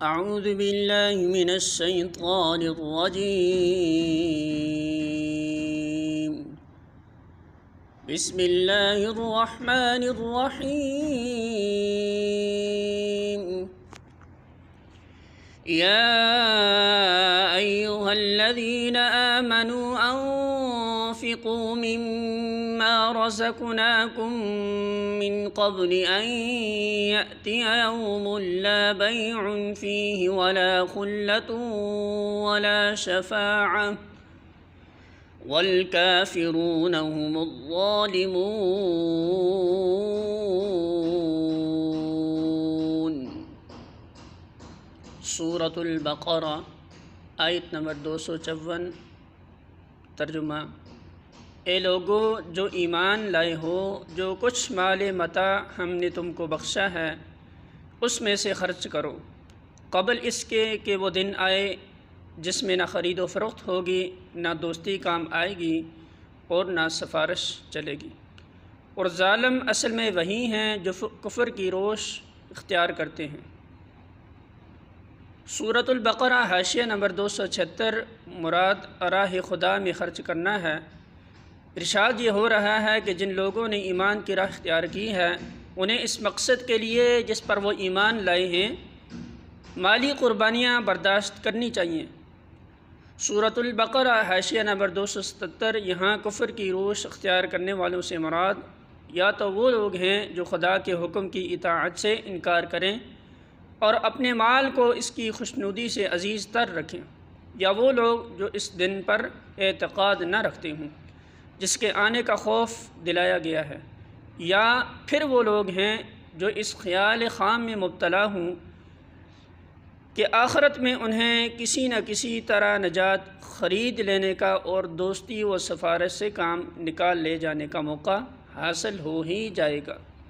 أعوذ بالله من الشيطان الرجيم. بسم الله الرحمن الرحيم. يا أيها الذين آمنوا أنفقوا مما رزقناكم من قبل أن يأتي يوم لا بيع فيه ولا خلة ولا شفاعة والكافرون هم الظالمون. سورۃ البقرہ آیت نمبر 254. ترجمہ: اے لوگو جو ایمان لائے ہو، جو کچھ مال متاع ہم نے تم کو بخشا ہے اس میں سے خرچ کرو، قبل اس کے کہ وہ دن آئے جس میں نہ خرید و فروخت ہوگی، نہ دوستی کام آئے گی اور نہ سفارش چلے گی، اور ظالم اصل میں وہی ہیں جو کفر کی روش اختیار کرتے ہیں۔ سورۃ البقرہ حاشیہ نمبر 276 مراد راہ خدا میں خرچ کرنا ہے۔ ارشاد یہ ہو رہا ہے کہ جن لوگوں نے ایمان کی راہ اختیار کی ہے انہیں اس مقصد کے لیے جس پر وہ ایمان لائے ہیں مالی قربانیاں برداشت کرنی چاہیے۔ سورۃ البقرہ حاشیہ نمبر 277 یہاں کفر کی روش اختیار کرنے والوں سے مراد یا تو وہ لوگ ہیں جو خدا کے حکم کی اطاعت سے انکار کریں اور اپنے مال کو اس کی خوشنودی سے عزیز تر رکھیں، یا وہ لوگ جو اس دن پر اعتقاد نہ رکھتے ہوں جس کے آنے کا خوف دلایا گیا ہے، یا پھر وہ لوگ ہیں جو اس خیال خام میں مبتلا ہوں کہ آخرت میں انہیں کسی نہ کسی طرح نجات خرید لینے کا اور دوستی و سفارش سے کام نکال لے جانے کا موقع حاصل ہو ہی جائے گا۔